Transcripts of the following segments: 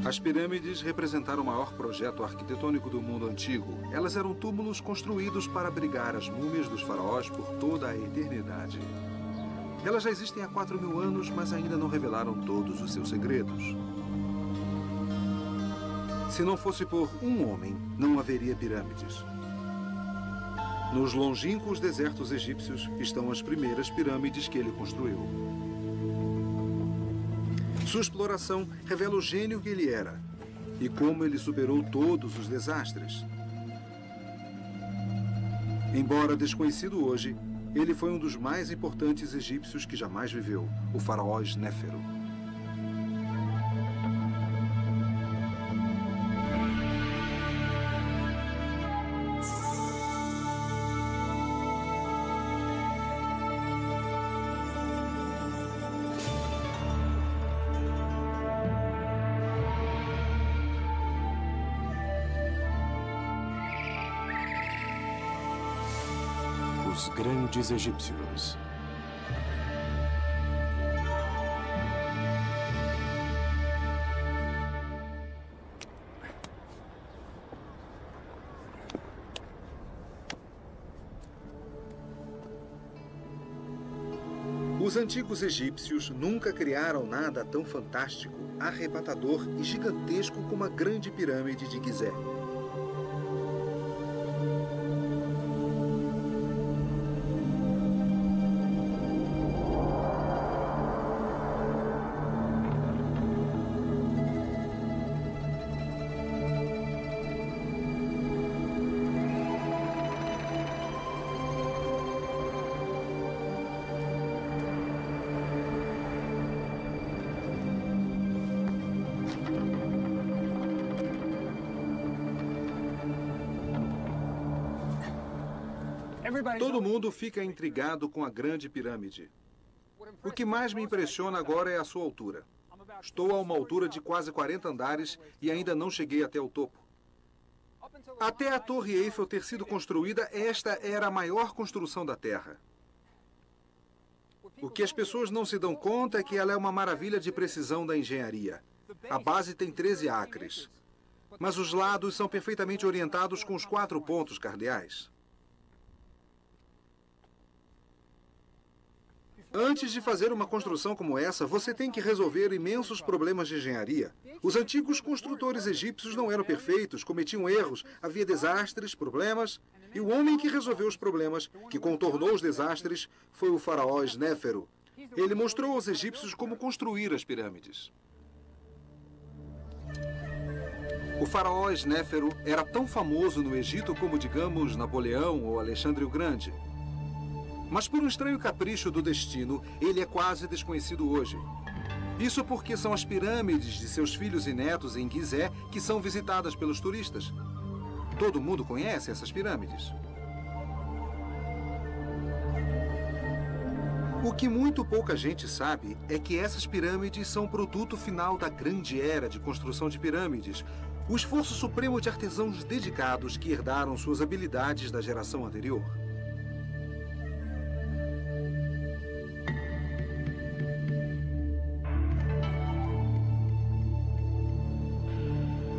As pirâmides representaram o maior projeto arquitetônico do mundo antigo. Elas eram túmulos construídos para abrigar as múmias dos faraós por toda a eternidade. Elas já existem há 4.000 anos, mas ainda não revelaram todos os seus segredos. Se não fosse por um homem, não haveria pirâmides. Nos longínquos desertos egípcios estão as primeiras pirâmides que ele construiu. Sua exploração revela o gênio que ele era e como ele superou todos os desastres. Embora desconhecido hoje, ele foi um dos mais importantes egípcios que jamais viveu, o faraó Snéfero. Os grandes egípcios. Os antigos egípcios nunca criaram nada tão fantástico, arrebatador e gigantesco como a grande pirâmide de Gizé. Todo mundo fica intrigado com a Grande Pirâmide. O que mais me impressiona agora é a sua altura. Estou a uma altura de quase 40 andares e ainda não cheguei até o topo. Até a Torre Eiffel ter sido construída, esta era a maior construção da Terra. O que as pessoas não se dão conta é que ela é uma maravilha de precisão da engenharia. A base tem 13 acres, mas os lados são perfeitamente orientados com os 4 pontos cardeais. Antes de fazer uma construção como essa, você tem que resolver imensos problemas de engenharia. Os antigos construtores egípcios não eram perfeitos, cometiam erros, havia desastres, problemas. E o homem que resolveu os problemas, que contornou os desastres, foi o faraó Snéfero. Ele mostrou aos egípcios como construir as pirâmides. O faraó Snéfero era tão famoso no Egito como, digamos, Napoleão ou Alexandre o Grande. Mas por um estranho capricho do destino, ele é quase desconhecido hoje. Isso porque são as pirâmides de seus filhos e netos em Gizé que são visitadas pelos turistas. Todo mundo conhece essas pirâmides. O que muito pouca gente sabe é que essas pirâmides são o produto final da grande era de construção de pirâmides, o esforço supremo de artesãos dedicados que herdaram suas habilidades da geração anterior.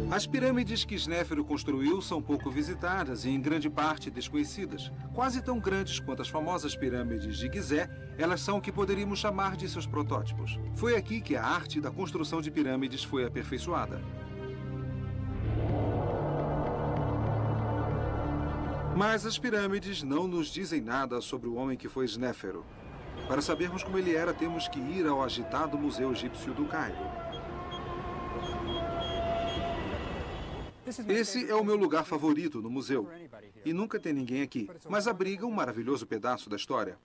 As pirâmides que Snéfero construiu são pouco visitadas e em grande parte desconhecidas. Quase tão grandes quanto as famosas pirâmides de Gizé, elas são o que poderíamos chamar de seus protótipos. Foi aqui que a arte da construção de pirâmides foi aperfeiçoada. Mas as pirâmides não nos dizem nada sobre o homem que foi Snéfero. Para sabermos como ele era, temos que ir ao agitado Museu Egípcio do Cairo. Esse é o meu lugar favorito no museu. E nunca tem ninguém aqui, mas abriga um maravilhoso pedaço da história.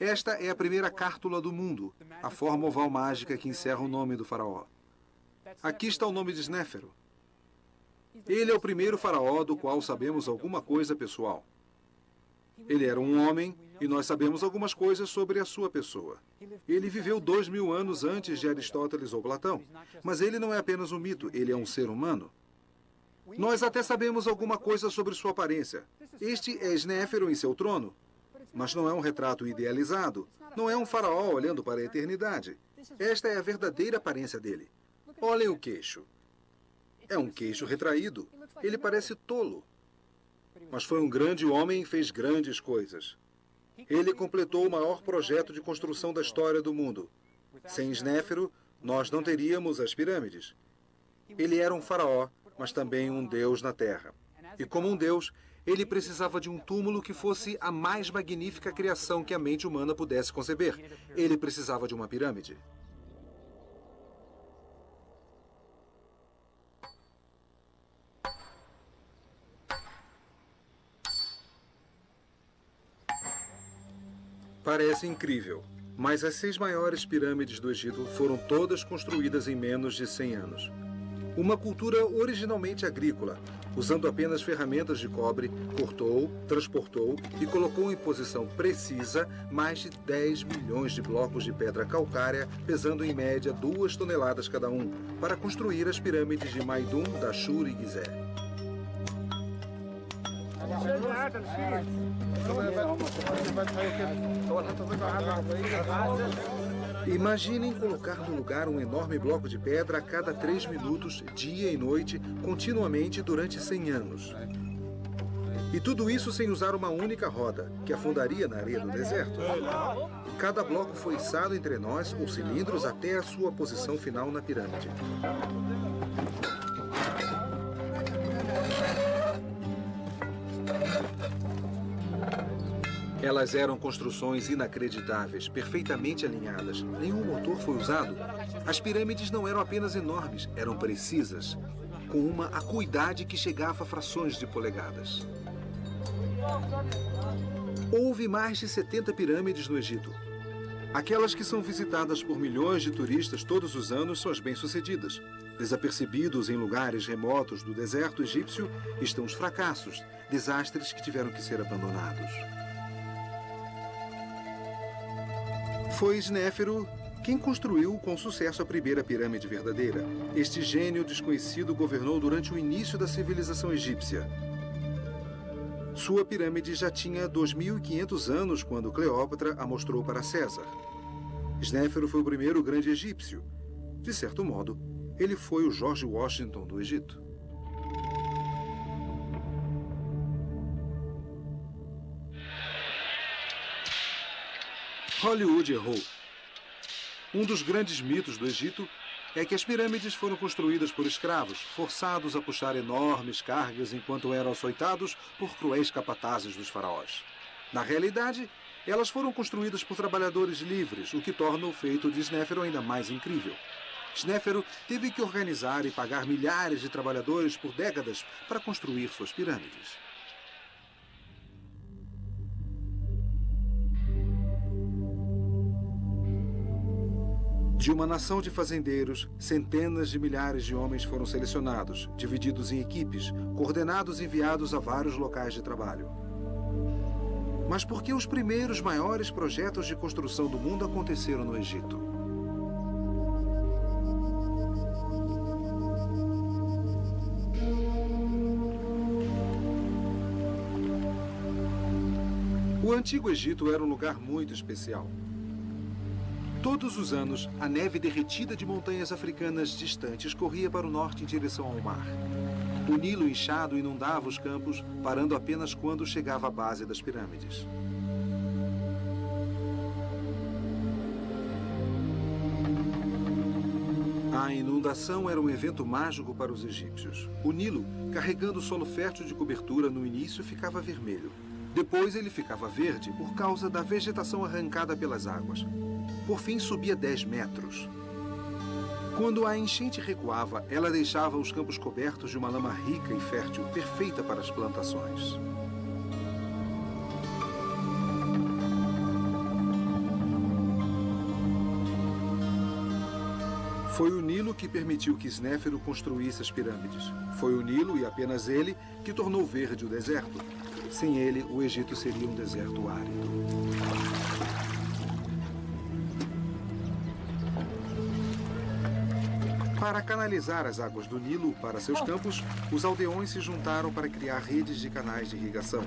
Esta é a primeira cártula do mundo, a forma oval mágica que encerra o nome do faraó. Aqui está o nome de Snéfero. Ele é o primeiro faraó do qual sabemos alguma coisa pessoal. Ele era um homem e nós sabemos algumas coisas sobre a sua pessoa. Ele viveu 2.000 anos antes de Aristóteles ou Platão, mas ele não é apenas um mito, ele é um ser humano. Nós até sabemos alguma coisa sobre sua aparência. Este é Snéfero em seu trono. Mas não é um retrato idealizado. Não é um faraó olhando para a eternidade. Esta é a verdadeira aparência dele. Olhem o queixo. É um queixo retraído. Ele parece tolo. Mas foi um grande homem e fez grandes coisas. Ele completou o maior projeto de construção da história do mundo. Sem Snéfero, nós não teríamos as pirâmides. Ele era um faraó, mas também um deus na terra. E como um deus, ele precisava de um túmulo que fosse a mais magnífica criação que a mente humana pudesse conceber. Ele precisava de uma pirâmide. Parece incrível, mas as 6 maiores pirâmides do Egito foram todas construídas em menos de 100 anos. Uma cultura originalmente agrícola, usando apenas ferramentas de cobre, cortou, transportou e colocou em posição precisa mais de 10 milhões de blocos de pedra calcária, pesando em média 2 toneladas cada um, para construir as pirâmides de Maidum, Dashur e Gizeh. Imaginem colocar no lugar um enorme bloco de pedra a cada 3 minutos, dia e noite, continuamente durante 100 anos. E tudo isso sem usar uma única roda, que afundaria na areia do deserto. Cada bloco foi içado entre nós ou cilindros até a sua posição final na pirâmide. Elas eram construções inacreditáveis, perfeitamente alinhadas. Nenhum motor foi usado. As pirâmides não eram apenas enormes, eram precisas, com uma acuidade que chegava a frações de polegadas. Houve mais de 70 pirâmides no Egito. Aquelas que são visitadas por milhões de turistas todos os anos são as bem-sucedidas. Desapercebidos em lugares remotos do deserto egípcio estão os fracassos, desastres que tiveram que ser abandonados. Foi Snéfero quem construiu com sucesso a primeira pirâmide verdadeira. Este gênio desconhecido governou durante o início da civilização egípcia. Sua pirâmide já tinha 2.500 anos quando Cleópatra a mostrou para César. Snéfero foi o primeiro grande egípcio. De certo modo, ele foi o George Washington do Egito. Hollywood errou. Um dos grandes mitos do Egito é que as pirâmides foram construídas por escravos, forçados a puxar enormes cargas enquanto eram açoitados por cruéis capatazes dos faraós. Na realidade, elas foram construídas por trabalhadores livres, o que torna o feito de Snéfero ainda mais incrível. Snéfero teve que organizar e pagar milhares de trabalhadores por décadas para construir suas pirâmides. De uma nação de fazendeiros, centenas de milhares de homens foram selecionados, divididos em equipes, coordenados e enviados a vários locais de trabalho. Mas por que os primeiros maiores projetos de construção do mundo aconteceram no Egito? O Antigo Egito era um lugar muito especial. Todos os anos, a neve derretida de montanhas africanas distantes corria para o norte em direção ao mar. O Nilo inchado inundava os campos, parando apenas quando chegava à base das pirâmides. A inundação era um evento mágico para os egípcios. O Nilo, carregando o solo fértil de cobertura, no início ficava vermelho. Depois ele ficava verde por causa da vegetação arrancada pelas águas. Por fim, subia 10 metros. Quando a enchente recuava, ela deixava os campos cobertos de uma lama rica e fértil, perfeita para as plantações. Foi o Nilo que permitiu que Snéfero construísse as pirâmides. Foi o Nilo, e apenas ele, que tornou verde o deserto. Sem ele, o Egito seria um deserto árido. Para canalizar as águas do Nilo para seus campos, os aldeões se juntaram para criar redes de canais de irrigação.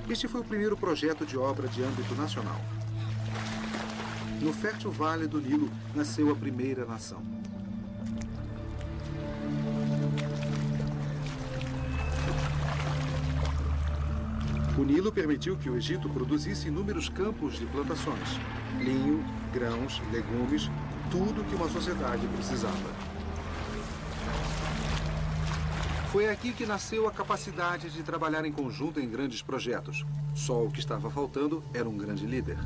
Este foi o primeiro projeto de obra de âmbito nacional. No fértil vale do Nilo nasceu a primeira nação. O Nilo permitiu que o Egito produzisse inúmeros campos de plantações, linho, grãos, legumes, tudo que uma sociedade precisava. Foi aqui que nasceu a capacidade de trabalhar em conjunto em grandes projetos. Só o que estava faltando era um grande líder.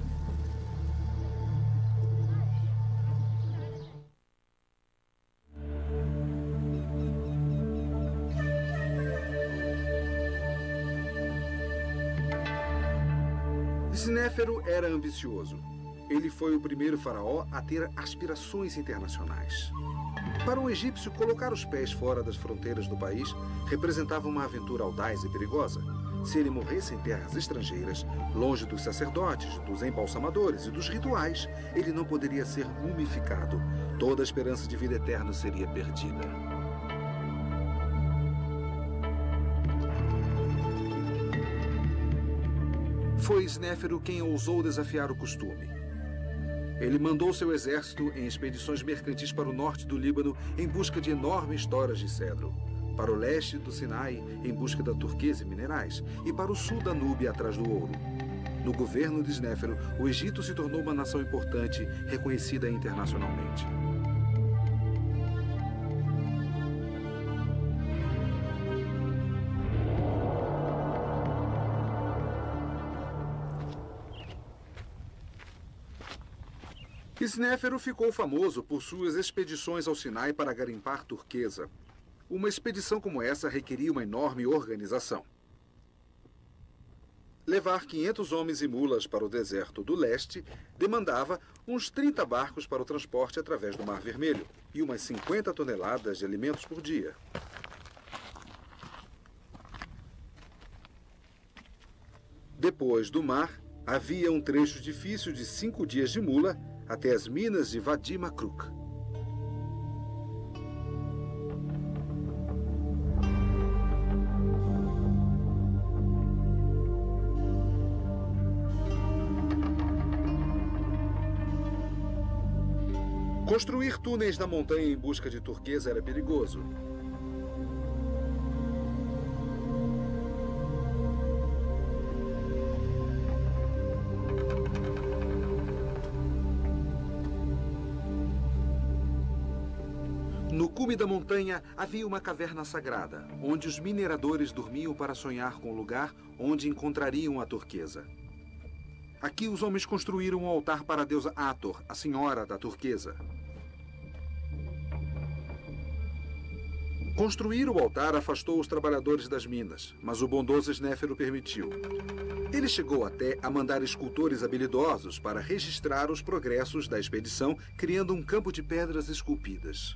Snéfero era ambicioso. Ele foi o primeiro faraó a ter aspirações internacionais. Para um egípcio, colocar os pés fora das fronteiras do país representava uma aventura audaz e perigosa. Se ele morresse em terras estrangeiras, longe dos sacerdotes, dos embalsamadores e dos rituais, ele não poderia ser mumificado. Toda a esperança de vida eterna seria perdida. Foi Snéfero quem ousou desafiar o costume. Ele mandou seu exército em expedições mercantis para o norte do Líbano em busca de enormes toras de cedro, para o leste do Sinai em busca da turquesa e minerais, e para o sul da Núbia atrás do ouro. No governo de Snéfero, o Egito se tornou uma nação importante, reconhecida internacionalmente. Snéfero ficou famoso por suas expedições ao Sinai para garimpar turquesa. Uma expedição como essa requeria uma enorme organização. Levar 500 homens e mulas para o deserto do leste demandava uns 30 barcos para o transporte através do Mar Vermelho e umas 50 toneladas de alimentos por dia. Depois do mar, havia um trecho difícil de 5 dias de mula até as minas de Wadi Makruk. Construir túneis na montanha em busca de turquesa era perigoso. No cume da montanha havia uma caverna sagrada, onde os mineradores dormiam para sonhar com o lugar onde encontrariam a turquesa. Aqui os homens construíram um altar para a deusa Hathor, a senhora da turquesa. Construir o altar afastou os trabalhadores das minas, mas o bondoso Snéfero permitiu. Ele chegou até a mandar escultores habilidosos para registrar os progressos da expedição, criando um campo de pedras esculpidas.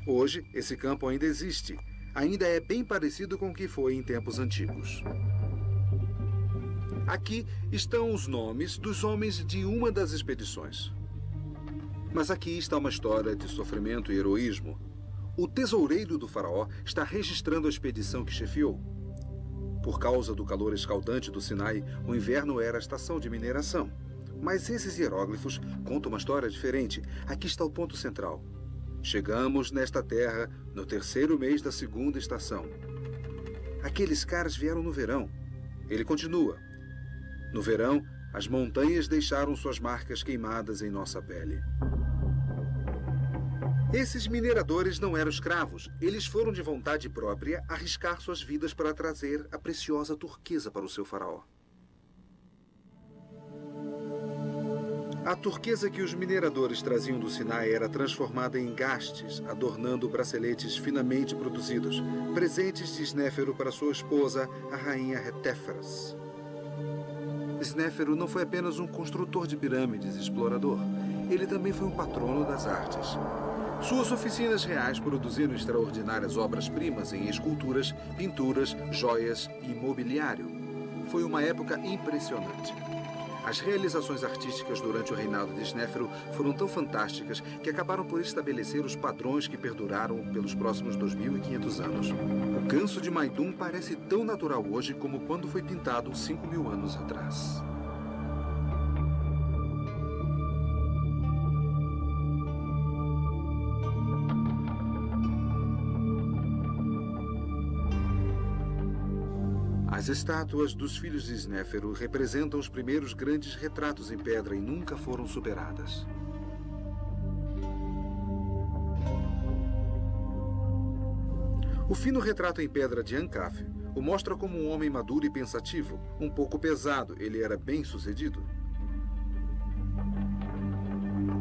Hoje, esse campo ainda existe. Ainda é bem parecido com o que foi em tempos antigos. Aqui estão os nomes dos homens de uma das expedições. Mas aqui está uma história de sofrimento e heroísmo. O tesoureiro do faraó está registrando a expedição que chefiou. Por causa do calor escaldante do Sinai, o inverno era a estação de mineração. Mas esses hieróglifos contam uma história diferente. Aqui está o ponto central. Chegamos nesta terra no 3º mês da 2ª estação. Aqueles caras vieram no verão. Ele continua. No verão, as montanhas deixaram suas marcas queimadas em nossa pele. Esses mineradores não eram escravos. Eles foram de vontade própria arriscar suas vidas para trazer a preciosa turquesa para o seu faraó. A turquesa que os mineradores traziam do Sinai era transformada em engastes, adornando braceletes finamente produzidos, presentes de Snéfero para sua esposa, a rainha Retéfras. Snéfero não foi apenas um construtor de pirâmides e explorador. Ele também foi um patrono das artes. Suas oficinas reais produziram extraordinárias obras-primas em esculturas, pinturas, joias e mobiliário. Foi uma época impressionante. As realizações artísticas durante o reinado de Snéfero foram tão fantásticas que acabaram por estabelecer os padrões que perduraram pelos próximos 2.500 anos. O ganso de Maidum parece tão natural hoje como quando foi pintado 5.000 anos atrás. As estátuas dos filhos de Snéfero representam os primeiros grandes retratos em pedra e nunca foram superadas. O fino retrato em pedra de Ankaf o mostra como um homem maduro e pensativo, um pouco pesado, ele era bem-sucedido.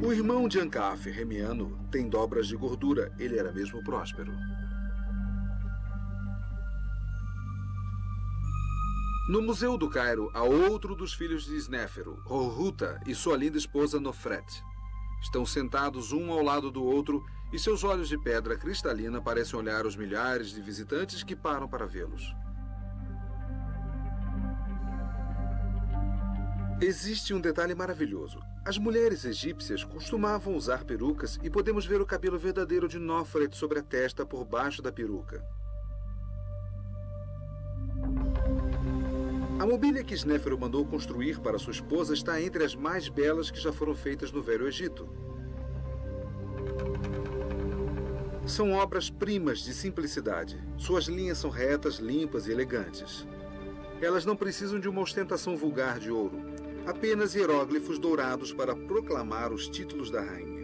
O irmão de Ankaf, Remiano, tem dobras de gordura, ele era mesmo próspero. No Museu do Cairo, há outro dos filhos de Snéfero, Horruta, e sua linda esposa Nofret. Estão sentados um ao lado do outro e seus olhos de pedra cristalina parecem olhar os milhares de visitantes que param para vê-los. Existe um detalhe maravilhoso. As mulheres egípcias costumavam usar perucas e podemos ver o cabelo verdadeiro de Nofret sobre a testa por baixo da peruca. A mobília que Snéfero mandou construir para sua esposa está entre as mais belas que já foram feitas no Velho Egito. São obras-primas de simplicidade. Suas linhas são retas, limpas e elegantes. Elas não precisam de uma ostentação vulgar de ouro, apenas hieróglifos dourados para proclamar os títulos da rainha.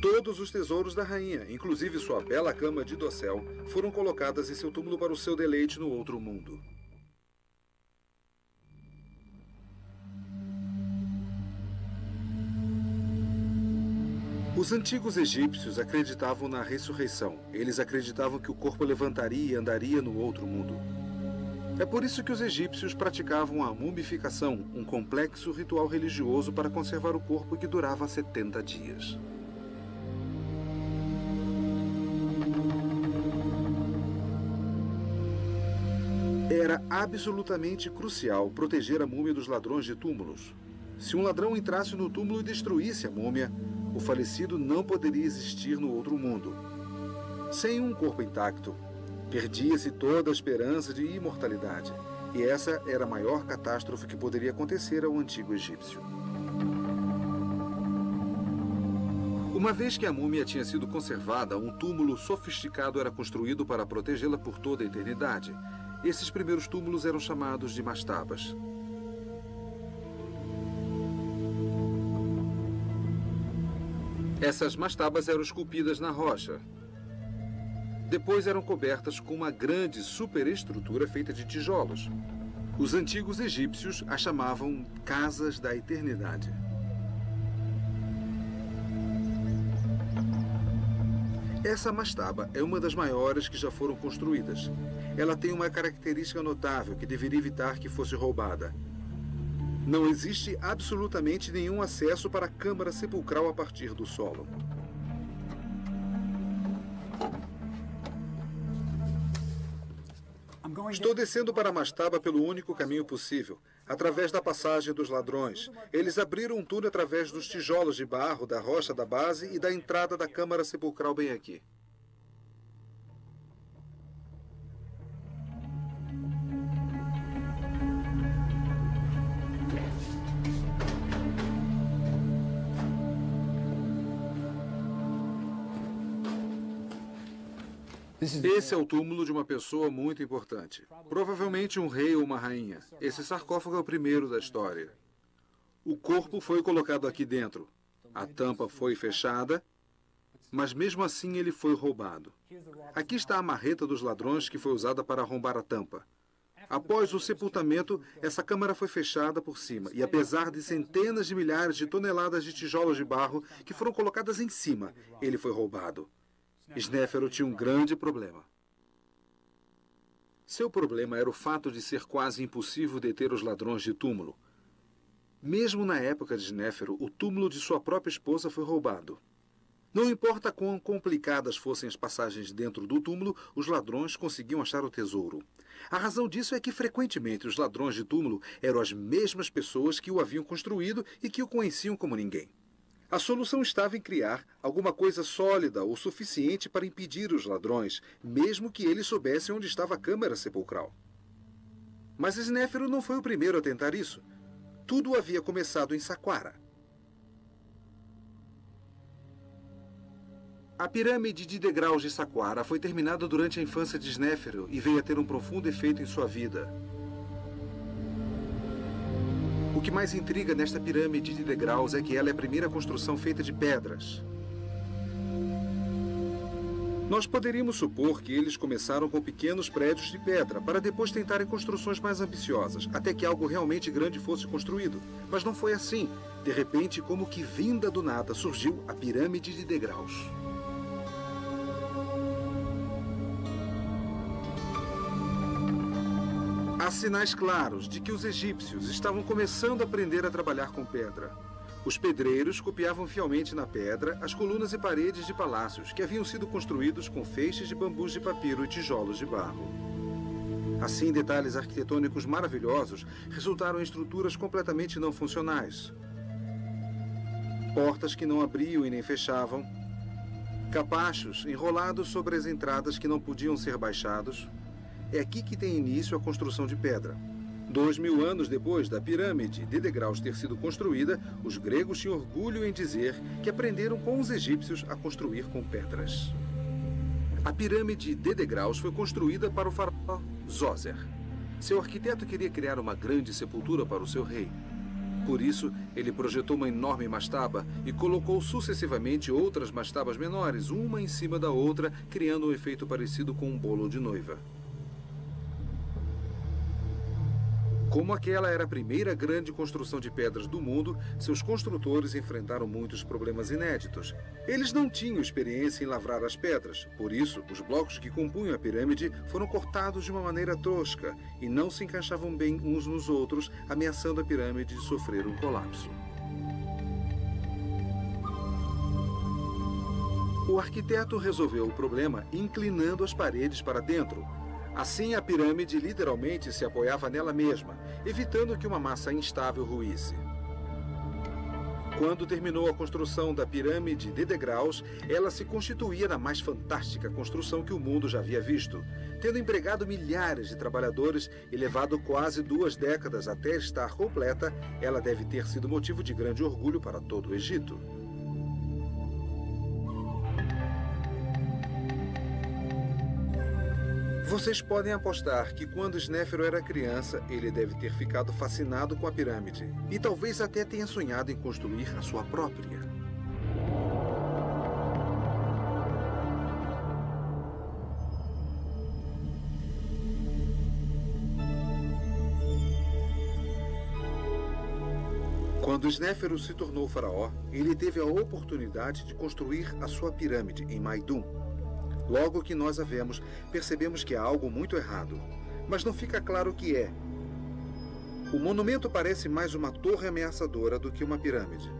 Todos os tesouros da rainha, inclusive sua bela cama de dossel, foram colocadas em seu túmulo para o seu deleite no outro mundo. Os antigos egípcios acreditavam na ressurreição. Eles acreditavam que o corpo levantaria e andaria no outro mundo. É por isso que os egípcios praticavam a mumificação, um complexo ritual religioso para conservar o corpo que durava 70 dias. Era absolutamente crucial proteger a múmia dos ladrões de túmulos. Se um ladrão entrasse no túmulo e destruísse a múmia, o falecido não poderia existir no outro mundo. Sem um corpo intacto, perdia-se toda a esperança de imortalidade. E essa era a maior catástrofe que poderia acontecer ao antigo egípcio. Uma vez que a múmia tinha sido conservada, um túmulo sofisticado era construído para protegê-la por toda a eternidade. Esses primeiros túmulos eram chamados de mastabas. Essas mastabas eram esculpidas na rocha. Depois eram cobertas com uma grande superestrutura feita de tijolos. Os antigos egípcios a chamavam Casas da Eternidade. Essa mastaba é uma das maiores que já foram construídas. Ela tem uma característica notável que deveria evitar que fosse roubada. Não existe absolutamente nenhum acesso para a câmara sepulcral a partir do solo. Estou descendo para a mastaba pelo único caminho possível, através da passagem dos ladrões. Eles abriram um túnel através dos tijolos de barro, da rocha da base e da entrada da câmara sepulcral bem aqui. Esse é o túmulo de uma pessoa muito importante. Provavelmente um rei ou uma rainha. Esse sarcófago é o primeiro da história. O corpo foi colocado aqui dentro. A tampa foi fechada, mas mesmo assim ele foi roubado. Aqui está a marreta dos ladrões que foi usada para arrombar a tampa. Após o sepultamento, essa câmara foi fechada por cima, e apesar de centenas de milhares de toneladas de tijolos de barro que foram colocadas em cima, ele foi roubado. Snéfero tinha um grande problema. Seu problema era o fato de ser quase impossível deter os ladrões de túmulo. Mesmo na época de Snéfero, o túmulo de sua própria esposa foi roubado. Não importa quão complicadas fossem as passagens dentro do túmulo, os ladrões conseguiam achar o tesouro. A razão disso é que, frequentemente, os ladrões de túmulo eram as mesmas pessoas que o haviam construído e que o conheciam como ninguém. A solução estava em criar alguma coisa sólida o suficiente para impedir os ladrões, mesmo que eles soubessem onde estava a câmara sepulcral. Mas Snéfero não foi o primeiro a tentar isso. Tudo havia começado em Saqqara. A pirâmide de degraus de Saqqara foi terminada durante a infância de Snéfero e veio a ter um profundo efeito em sua vida. O que mais intriga nesta pirâmide de degraus é que ela é a primeira construção feita de pedras. Nós poderíamos supor que eles começaram com pequenos prédios de pedra, para depois tentarem construções mais ambiciosas, até que algo realmente grande fosse construído. Mas não foi assim. De repente, como que vinda do nada, surgiu a pirâmide de degraus. Há sinais claros de que os egípcios estavam começando a aprender a trabalhar com pedra. Os pedreiros copiavam fielmente na pedra as colunas e paredes de palácios que haviam sido construídos com feixes de bambus de papiro e tijolos de barro. Assim, detalhes arquitetônicos maravilhosos resultaram em estruturas completamente não funcionais. Portas que não abriam e nem fechavam, capachos enrolados sobre as entradas que não podiam ser baixados. É aqui que tem início a construção de pedra. 2000 anos depois da pirâmide de degraus ter sido construída, os gregos tinham orgulho em dizer que aprenderam com os egípcios a construir com pedras. A pirâmide de degraus foi construída para o faraó Zoser. Seu arquiteto queria criar uma grande sepultura para o seu rei. Por isso, ele projetou uma enorme mastaba e colocou sucessivamente outras mastabas menores, uma em cima da outra, criando um efeito parecido com um bolo de noiva. Como aquela era a primeira grande construção de pedras do mundo, seus construtores enfrentaram muitos problemas inéditos. Eles não tinham experiência em lavrar as pedras, por isso, os blocos que compunham a pirâmide foram cortados de uma maneira tosca e não se encaixavam bem uns nos outros, ameaçando a pirâmide de sofrer um colapso. O arquiteto resolveu o problema inclinando as paredes para dentro. Assim, a pirâmide literalmente se apoiava nela mesma, evitando que uma massa instável ruísse. Quando terminou a construção da pirâmide de degraus, ela se constituía na mais fantástica construção que o mundo já havia visto, tendo empregado milhares de trabalhadores e levado quase 2 décadas até estar completa. Ela deve ter sido motivo de grande orgulho para todo o Egito. Vocês podem apostar que quando Snéfero era criança, ele deve ter ficado fascinado com a pirâmide e talvez até tenha sonhado em construir a sua própria. Quando Snéfero se tornou faraó, ele teve a oportunidade de construir a sua pirâmide em Maidum. Logo que nós a vemos, percebemos que há algo muito errado, mas não fica claro o que é. O monumento parece mais uma torre ameaçadora do que uma pirâmide.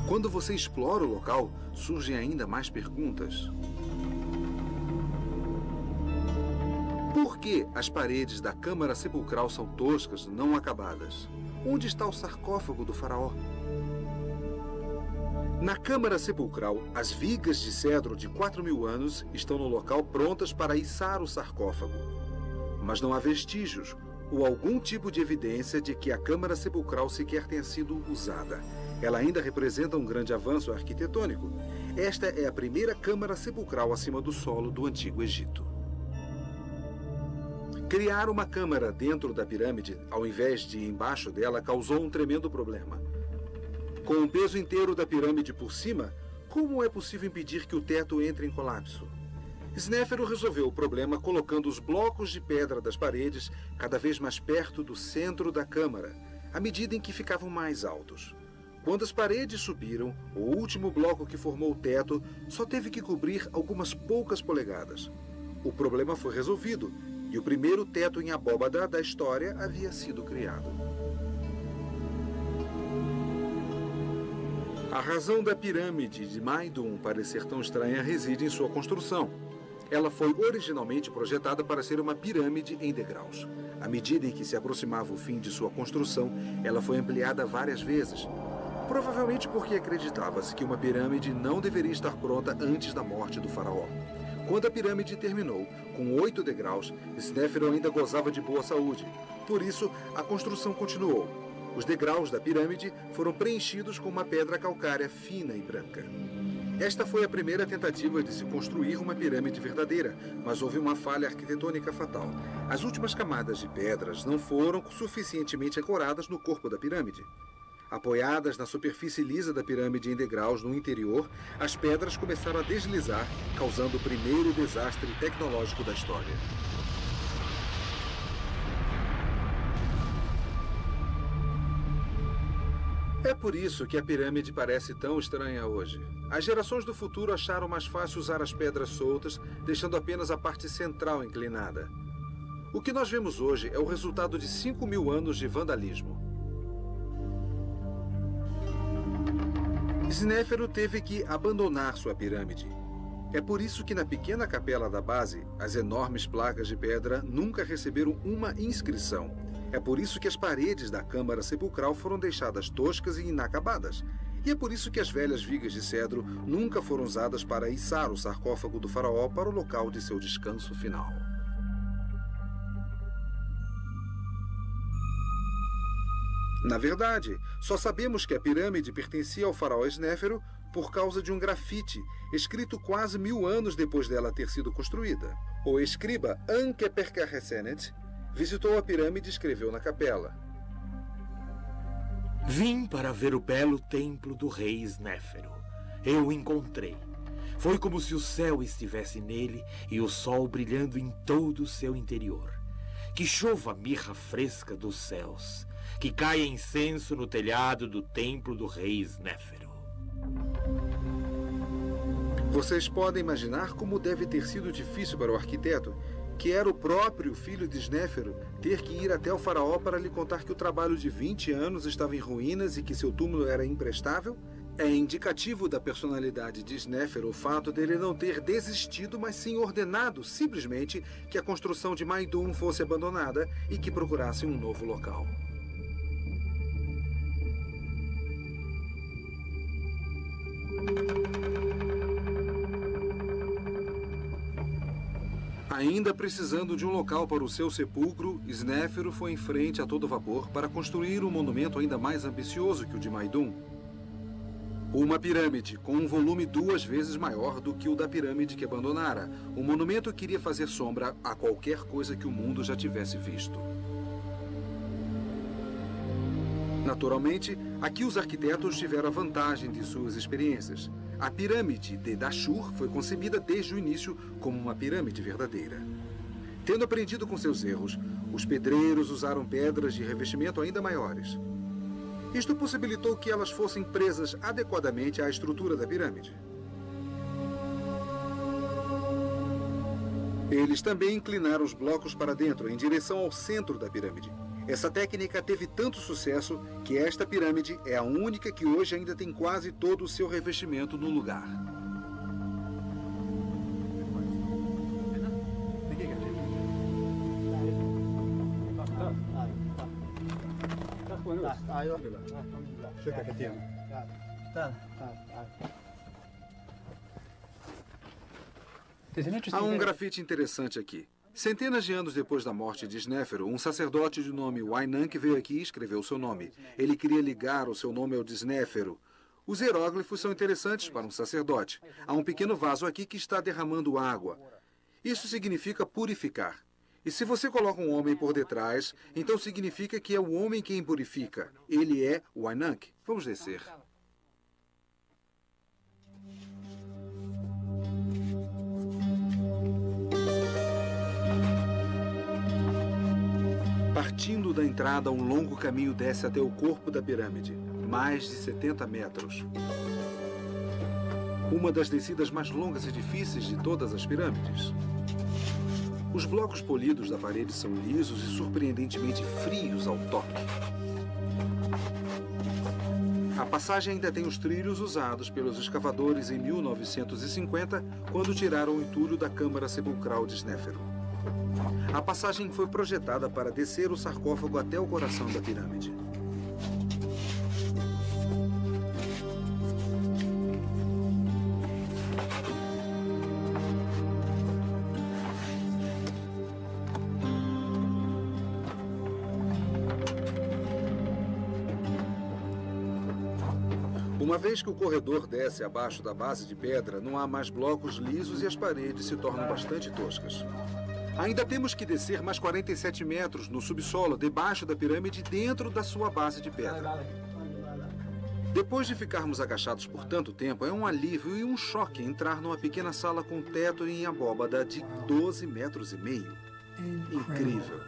Quando você explora o local, surgem ainda mais perguntas. Por que as paredes da câmara sepulcral são toscas, não acabadas? Onde está o sarcófago do faraó? Na câmara sepulcral, as vigas de cedro de 4.000 anos estão no local prontas para içar o sarcófago. Mas não há vestígios ou algum tipo de evidência de que a câmara sepulcral sequer tenha sido usada. Ela ainda representa um grande avanço arquitetônico. Esta é a primeira câmara sepulcral acima do solo do Antigo Egito. Criar uma câmara dentro da pirâmide, ao invés de embaixo dela, causou um tremendo problema. Com o peso inteiro da pirâmide por cima, como é possível impedir que o teto entre em colapso? Snéfero resolveu o problema colocando os blocos de pedra das paredes cada vez mais perto do centro da câmara, à medida em que ficavam mais altos. Quando as paredes subiram, o último bloco que formou o teto só teve que cobrir algumas poucas polegadas. O problema foi resolvido e o primeiro teto em abóbada da história havia sido criado. A razão da pirâmide de Maidum parecer tão estranha reside em sua construção. Ela foi originalmente projetada para ser uma pirâmide em degraus. À medida em que se aproximava o fim de sua construção, ela foi ampliada várias vezes. Provavelmente porque acreditava-se que uma pirâmide não deveria estar pronta antes da morte do faraó. Quando a pirâmide terminou, com 8 degraus, Snéfero ainda gozava de boa saúde. Por isso, a construção continuou. Os degraus da pirâmide foram preenchidos com uma pedra calcária fina e branca. Esta foi a primeira tentativa de se construir uma pirâmide verdadeira, mas houve uma falha arquitetônica fatal. As últimas camadas de pedras não foram suficientemente ancoradas no corpo da pirâmide. Apoiadas na superfície lisa da pirâmide em degraus no interior, as pedras começaram a deslizar, causando o primeiro desastre tecnológico da história. É por isso que a pirâmide parece tão estranha hoje. As gerações do futuro acharam mais fácil usar as pedras soltas, deixando apenas a parte central inclinada. O que nós vemos hoje é o resultado de 5.000 anos de vandalismo. Snéfero teve que abandonar sua pirâmide. É por isso que na pequena capela da base, as enormes placas de pedra nunca receberam uma inscrição. É por isso que as paredes da câmara sepulcral foram deixadas toscas e inacabadas. E é por isso que as velhas vigas de cedro nunca foram usadas para içar o sarcófago do faraó para o local de seu descanso final. Na verdade, só sabemos que a pirâmide pertencia ao faraó Snéfero por causa de um grafite escrito quase 1000 anos depois dela ter sido construída. O escriba Ankeperkaresenet visitou a pirâmide e escreveu na capela: Vim para ver o belo templo do rei Snéfero. Eu o encontrei. Foi como se o céu estivesse nele e o sol brilhando em todo o seu interior. Que chova mirra fresca dos céus, que caia incenso no telhado do templo do rei Snéfero. Vocês podem imaginar como deve ter sido difícil para o arquiteto, que era o próprio filho de Snéfero, ter que ir até o faraó para lhe contar que o trabalho de 20 anos estava em ruínas e que seu túmulo era imprestável? É indicativo da personalidade de Snéfero o fato dele não ter desistido, mas sim ordenado simplesmente que a construção de Maidum fosse abandonada e que procurasse um novo local. Ainda precisando de um local para o seu sepulcro, Snéfero foi em frente a todo vapor para construir um monumento ainda mais ambicioso que o de Maidum. Uma pirâmide com um volume 2 vezes maior do que o da pirâmide que abandonara. O monumento queria fazer sombra a qualquer coisa que o mundo já tivesse visto. Naturalmente, aqui os arquitetos tiveram a vantagem de suas experiências. A pirâmide de Dashur foi concebida desde o início como uma pirâmide verdadeira. Tendo aprendido com seus erros, os pedreiros usaram pedras de revestimento ainda maiores. Isto possibilitou que elas fossem presas adequadamente à estrutura da pirâmide. Eles também inclinaram os blocos para dentro, em direção ao centro da pirâmide. Essa técnica teve tanto sucesso que esta pirâmide é a única que hoje ainda tem quase todo o seu revestimento no lugar. Há um grafite interessante aqui. Centenas de anos depois da morte de Snéfero, um sacerdote de nome Wainank veio aqui e escreveu seu nome. Ele queria ligar o seu nome ao de Snéfero. Os hieróglifos são interessantes para um sacerdote. Há um pequeno vaso aqui que está derramando água. Isso significa purificar. E se você coloca um homem por detrás, então significa que é o homem quem purifica. Ele é Wainank. Vamos descer. Partindo da entrada, um longo caminho desce até o corpo da pirâmide, mais de 70 metros. Uma das descidas mais longas e difíceis de todas as pirâmides. Os blocos polidos da parede são lisos e surpreendentemente frios ao toque. A passagem ainda tem os trilhos usados pelos escavadores em 1950, quando tiraram o entulho da câmara sepulcral de Snéfero. A passagem foi projetada para descer o sarcófago até o coração da pirâmide. Uma vez que o corredor desce abaixo da base de pedra, não há mais blocos lisos e as paredes se tornam bastante toscas. Ainda temos que descer mais 47 metros no subsolo, debaixo da pirâmide, dentro da sua base de pedra. Depois de ficarmos agachados por tanto tempo, é um alívio e um choque entrar numa pequena sala com teto em abóbada de 12,5 metros. Incrível.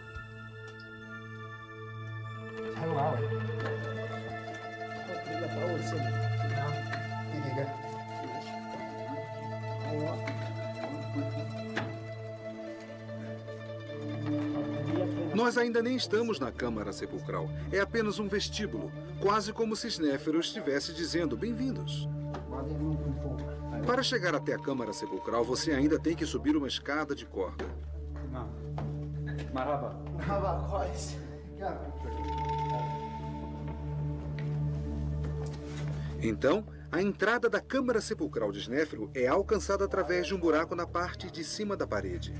Nós ainda nem estamos na Câmara Sepulcral. É apenas um vestíbulo, quase como se Snéfero estivesse dizendo bem-vindos. Para chegar até a Câmara Sepulcral, você ainda tem que subir uma escada de corda. Então, a entrada da Câmara Sepulcral de Snéfero é alcançada através de um buraco na parte de cima da parede.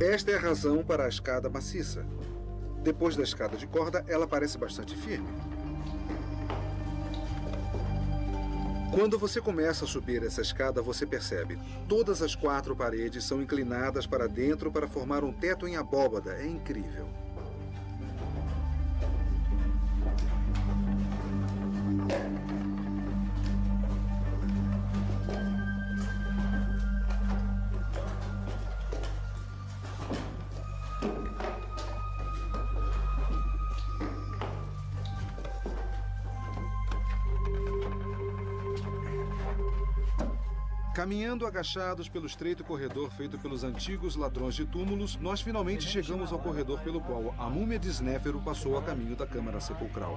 Esta é a razão para a escada maciça. Depois da escada de corda, ela parece bastante firme. Quando você começa a subir essa escada, você percebe. Todas as 4 paredes são inclinadas para dentro para formar um teto em abóbada. É incrível. Caminhando agachados pelo estreito corredor feito pelos antigos ladrões de túmulos, nós finalmente chegamos ao corredor pelo qual a múmia de Snéfero passou a caminho da Câmara Sepulcral.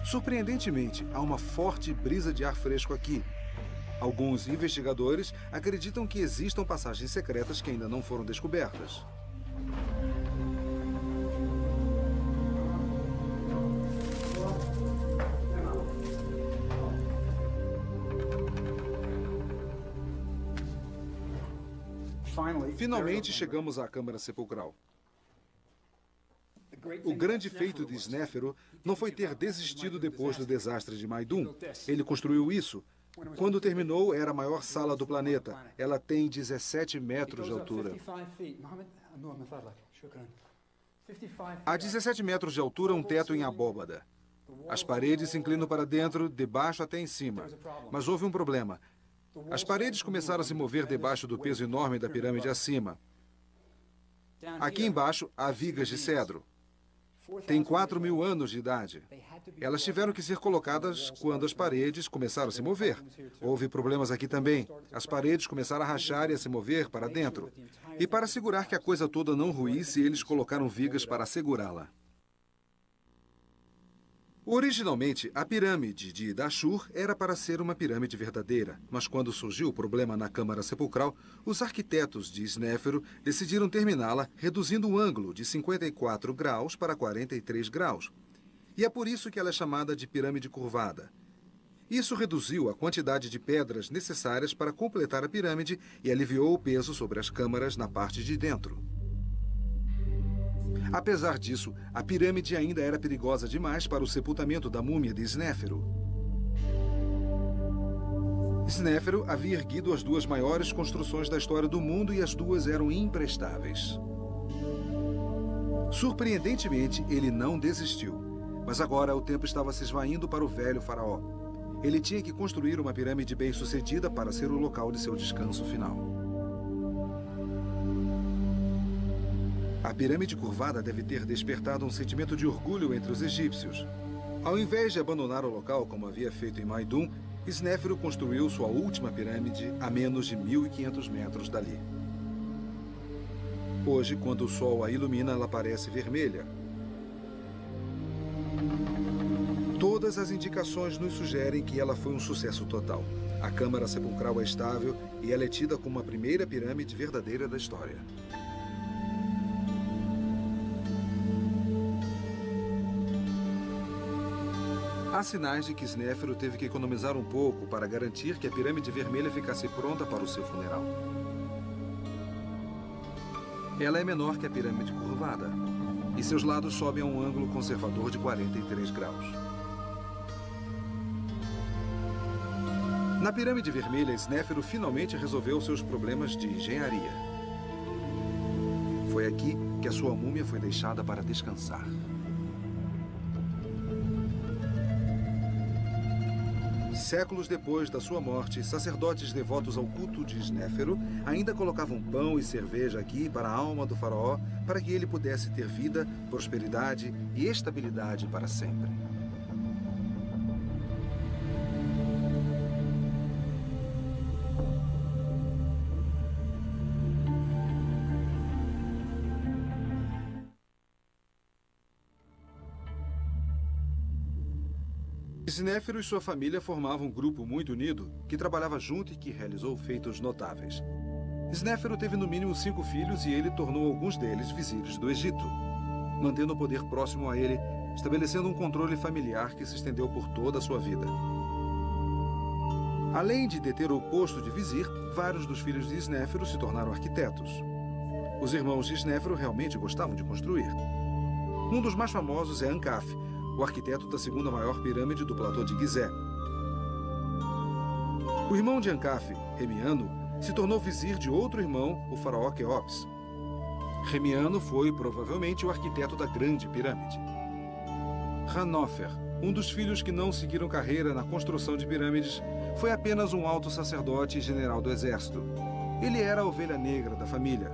Surpreendentemente, há uma forte brisa de ar fresco aqui. Alguns investigadores acreditam que existam passagens secretas que ainda não foram descobertas. Finalmente chegamos à Câmara Sepulcral. O grande feito de Snéfero não foi ter desistido depois do desastre de Maidum. Ele construiu isso. Quando terminou, era a maior sala do planeta. Ela tem 17 metros de altura. A 17 metros de altura, um teto em abóbada. As paredes se inclinam para dentro, de baixo até em cima. Mas houve um problema. As paredes começaram a se mover debaixo do peso enorme da pirâmide acima. Aqui embaixo há vigas de cedro. Tem 4.000 anos de idade. Elas tiveram que ser colocadas quando as paredes começaram a se mover. Houve problemas aqui também. As paredes começaram a rachar e a se mover para dentro. E para assegurar que a coisa toda não ruísse, eles colocaram vigas para segurá-la. Originalmente, a pirâmide de Dashur era para ser uma pirâmide verdadeira, mas quando surgiu o problema na Câmara Sepulcral, os arquitetos de Snéfero decidiram terminá-la reduzindo o ângulo de 54 graus para 43 graus. E é por isso que ela é chamada de pirâmide curvada. Isso reduziu a quantidade de pedras necessárias para completar a pirâmide e aliviou o peso sobre as câmaras na parte de dentro. Apesar disso, a pirâmide ainda era perigosa demais para o sepultamento da múmia de Snéfero. Snéfero havia erguido as 2 maiores construções da história do mundo e as 2 eram imprestáveis. Surpreendentemente, ele não desistiu. Mas agora o tempo estava se esvaindo para o velho faraó. Ele tinha que construir uma pirâmide bem-sucedida para ser o local de seu descanso final. A pirâmide curvada deve ter despertado um sentimento de orgulho entre os egípcios. Ao invés de abandonar o local como havia feito em Maidum, Snéfero construiu sua última pirâmide a menos de 1.500 metros dali. Hoje, quando o sol a ilumina, ela parece vermelha. Todas as indicações nos sugerem que ela foi um sucesso total. A Câmara Sepulcral é estável e ela é tida como a primeira pirâmide verdadeira da história. Há sinais de que Snéfero teve que economizar um pouco para garantir que a pirâmide vermelha ficasse pronta para o seu funeral. Ela é menor que a pirâmide curvada, e seus lados sobem a um ângulo conservador de 43 graus. Na pirâmide vermelha, Snéfero finalmente resolveu seus problemas de engenharia. Foi aqui que a sua múmia foi deixada para descansar. Séculos depois da sua morte, sacerdotes devotos ao culto de Snéfero ainda colocavam pão e cerveja aqui para a alma do faraó, para que ele pudesse ter vida, prosperidade e estabilidade para sempre. Snéfero e sua família formavam um grupo muito unido, que trabalhava junto e que realizou feitos notáveis. Snéfero teve no mínimo 5 filhos e ele tornou alguns deles vizires do Egito, mantendo o poder próximo a ele, estabelecendo um controle familiar que se estendeu por toda a sua vida. Além de deter o posto de vizir, vários dos filhos de Snéfero se tornaram arquitetos. Os irmãos de Snéfero realmente gostavam de construir. Um dos mais famosos é Ankaf, o arquiteto da segunda maior pirâmide do platô de Gizé. O irmão de Ankaf, Remiano, se tornou vizir de outro irmão, o faraó Quéops. Remiano foi provavelmente o arquiteto da grande pirâmide. Hanófer, um dos filhos que não seguiram carreira na construção de pirâmides, foi apenas um alto sacerdote e general do exército. Ele era a ovelha negra da família.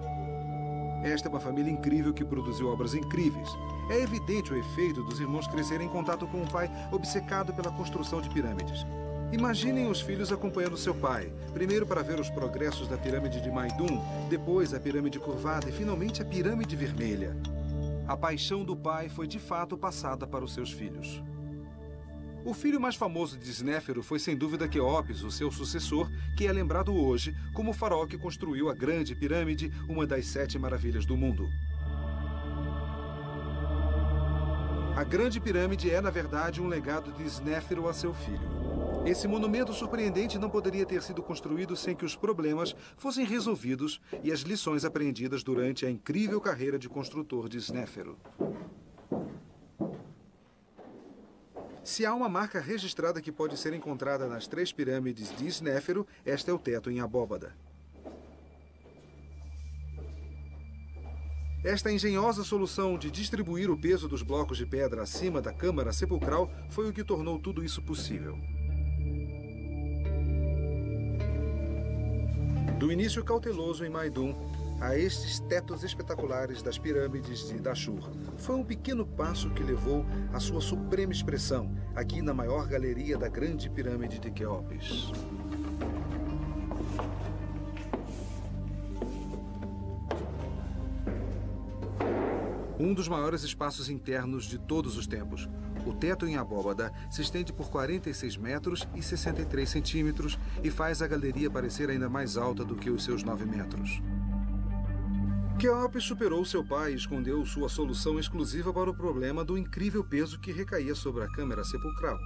Esta é uma família incrível que produziu obras incríveis. É evidente o efeito dos irmãos crescerem em contato com o pai, obcecado pela construção de pirâmides. Imaginem os filhos acompanhando seu pai, primeiro para ver os progressos da pirâmide de Maidum, depois a pirâmide curvada e finalmente a pirâmide vermelha. A paixão do pai foi de fato passada para os seus filhos. O filho mais famoso de Snéfero foi sem dúvida Quéops, o seu sucessor, que é lembrado hoje como o faraó que construiu a Grande Pirâmide, uma das 7 maravilhas do mundo. A Grande Pirâmide é, na verdade, um legado de Snéfero a seu filho. Esse monumento surpreendente não poderia ter sido construído sem que os problemas fossem resolvidos e as lições aprendidas durante a incrível carreira de construtor de Snéfero. Se há uma marca registrada que pode ser encontrada nas 3 pirâmides de Snéfero, esta é o teto em abóbada. Esta engenhosa solução de distribuir o peso dos blocos de pedra acima da câmara sepulcral foi o que tornou tudo isso possível. Do início cauteloso em Maidum a estes tetos espetaculares das pirâmides de Dashur, foi um pequeno passo que levou à sua suprema expressão, aqui na maior galeria da Grande Pirâmide de Quéops. Um dos maiores espaços internos de todos os tempos. O teto em abóbada se estende por 46 metros e 63 centímetros e faz a galeria parecer ainda mais alta do que os seus 9 metros. Quéops superou seu pai e escondeu sua solução exclusiva para o problema do incrível peso que recaía sobre a câmara sepulcral.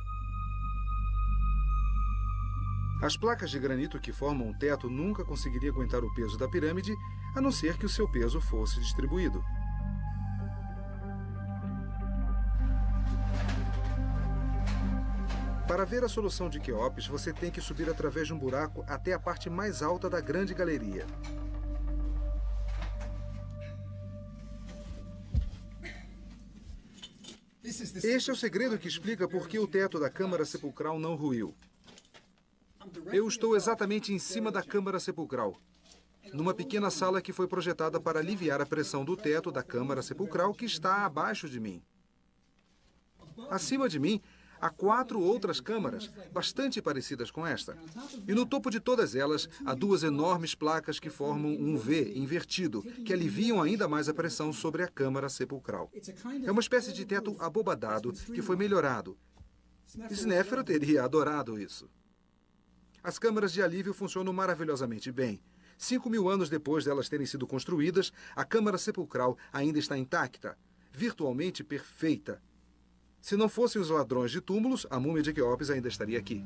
As placas de granito que formam o teto nunca conseguiriam aguentar o peso da pirâmide, a não ser que o seu peso fosse distribuído. Para ver a solução de Quéops, você tem que subir através de um buraco até a parte mais alta da grande galeria. Este é o segredo que explica por que o teto da câmara sepulcral não ruiu. Eu estou exatamente em cima da câmara sepulcral, numa pequena sala que foi projetada para aliviar a pressão do teto da câmara sepulcral que está abaixo de mim. Acima de mim, há 4 outras câmaras, bastante parecidas com esta. E no topo de todas elas, há 2 enormes placas que formam um V invertido, que aliviam ainda mais a pressão sobre a câmara sepulcral. É uma espécie de teto abobadado que foi melhorado. Snéfero teria adorado isso. As câmaras de alívio funcionam maravilhosamente bem. 5.000 anos depois delas terem sido construídas, a câmara sepulcral ainda está intacta, virtualmente perfeita. Se não fossem os ladrões de túmulos, a múmia de Quéops ainda estaria aqui.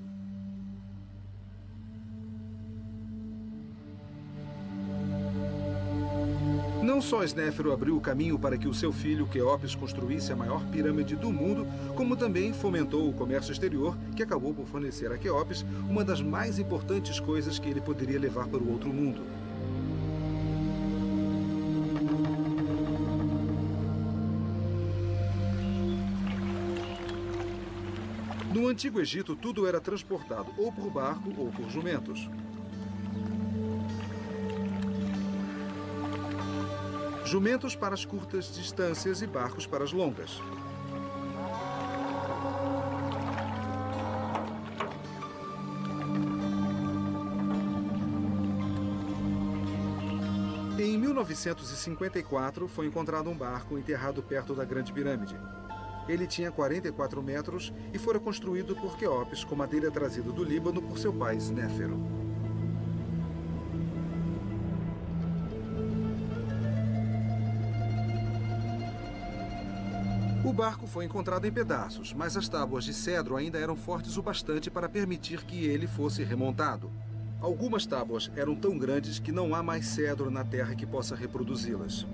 Não Não só Snéfero abriu o caminho para que o seu filho Quéops construísse a maior pirâmide do mundo, como também fomentou o comércio exterior, que acabou por fornecer a Quéops uma das mais importantes coisas que ele poderia levar para o outro mundo. No Antigo Egito, tudo era transportado ou por barco ou por jumentos. Jumentos para as curtas distâncias e barcos para as longas. Em 1954, foi encontrado um barco enterrado perto da Grande Pirâmide. Ele tinha 44 metros e fora construído por Quéops com madeira trazida do Líbano por seu pai Snéfero. O barco foi encontrado em pedaços, mas as tábuas de cedro ainda eram fortes o bastante para permitir que ele fosse remontado. Algumas tábuas eram tão grandes que não há mais cedro na terra que possa reproduzi-las.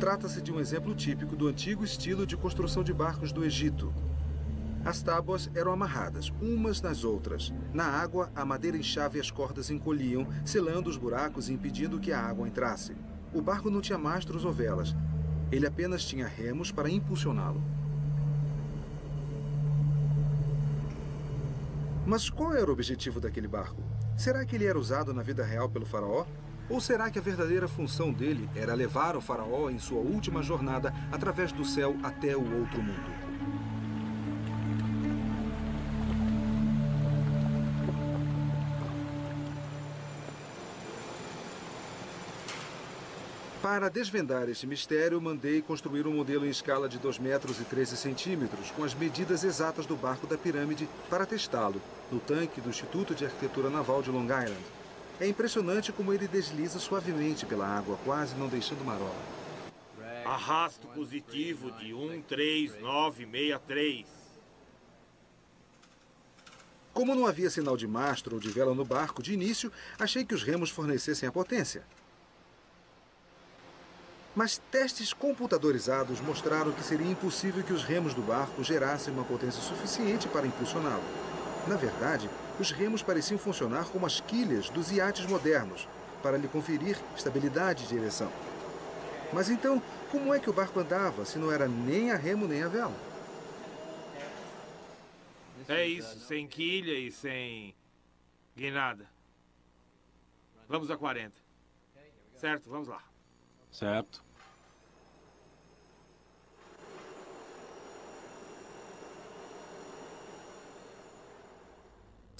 Trata-se de um exemplo típico do antigo estilo de construção de barcos do Egito. As tábuas eram amarradas, umas nas outras. Na água, a madeira inchava e as cordas encolhiam, selando os buracos e impedindo que a água entrasse. O barco não tinha mastros ou velas. Ele apenas tinha remos para impulsioná-lo. Mas qual era o objetivo daquele barco? Será que ele era usado na vida real pelo faraó? Ou será que a verdadeira função dele era levar o faraó em sua última jornada através do céu até o outro mundo? Para desvendar este mistério, mandei construir um modelo em escala de 2 metros e 13 centímetros, com as medidas exatas do barco da pirâmide, para testá-lo, no tanque do Instituto de Arquitetura Naval de Long Island. É impressionante como ele desliza suavemente pela água, quase não deixando marola. Arrasto positivo de 13963. Como não havia sinal de mastro ou de vela no barco, de início, achei que os remos fornecessem a potência. Mas testes computadorizados mostraram que seria impossível que os remos do barco gerassem uma potência suficiente para impulsioná-lo. Na verdade, os remos pareciam funcionar como as quilhas dos iates modernos, para lhe conferir estabilidade de direção. Mas então, como é que o barco andava, se não era nem a remo nem a vela? É isso, sem quilha e sem guinada. Vamos a 40. Certo, vamos lá. Certo.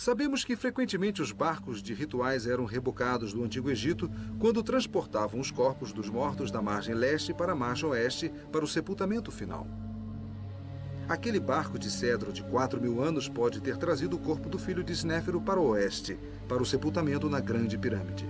Sabemos que frequentemente os barcos de rituais eram rebocados do Antigo Egito quando transportavam os corpos dos mortos da margem leste para a margem oeste para o sepultamento final. Aquele barco de cedro de 4.000 anos pode ter trazido o corpo do filho de Snéfero para o oeste, para o sepultamento na Grande Pirâmide.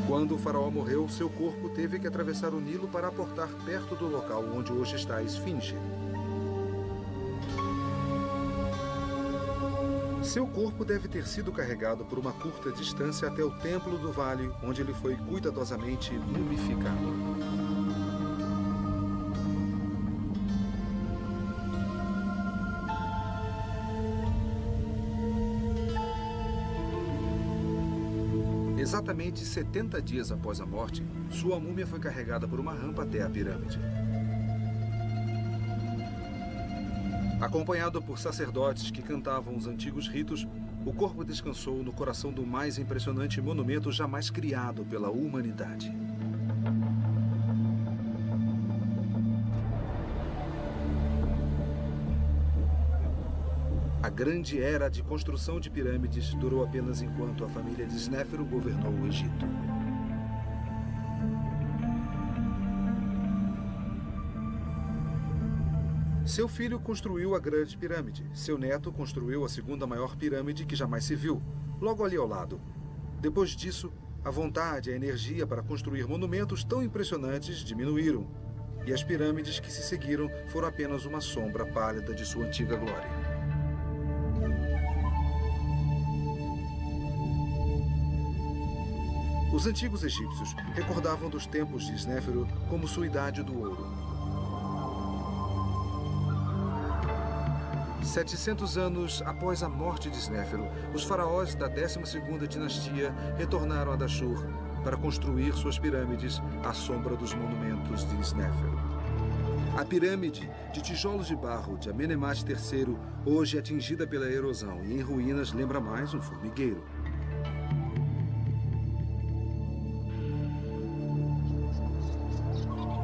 Quando o faraó morreu, seu corpo teve que atravessar o Nilo para aportar perto do local onde hoje está a Esfinge. Seu corpo deve ter sido carregado por uma curta distância até o templo do vale, onde ele foi cuidadosamente mumificado. Exatamente 70 dias após a morte, sua múmia foi carregada por uma rampa até a pirâmide. Acompanhado por sacerdotes que cantavam os antigos ritos, o corpo descansou no coração do mais impressionante monumento jamais criado pela humanidade. A grande era de construção de pirâmides durou apenas enquanto a família de Snéfero governou o Egito. Seu filho construiu a Grande Pirâmide. Seu neto construiu a segunda maior pirâmide que jamais se viu, logo ali ao lado. Depois disso, a vontade e a energia para construir monumentos tão impressionantes diminuíram, e as pirâmides que se seguiram foram apenas uma sombra pálida de sua antiga glória. Os antigos egípcios recordavam dos tempos de Snéfero como sua idade do ouro. 700 anos após a morte de Snéfero, os faraós da 12ª dinastia retornaram a Dashur para construir suas pirâmides à sombra dos monumentos de Snéfero. A pirâmide de tijolos de barro de Amenemhat III, hoje atingida pela erosão e em ruínas, lembra mais um formigueiro.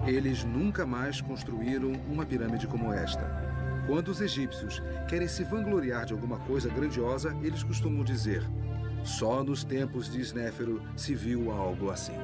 Eles nunca mais construíram uma pirâmide como esta. Quando os egípcios querem se vangloriar de alguma coisa grandiosa, eles costumam dizer: só nos tempos de Snéfero se viu algo assim.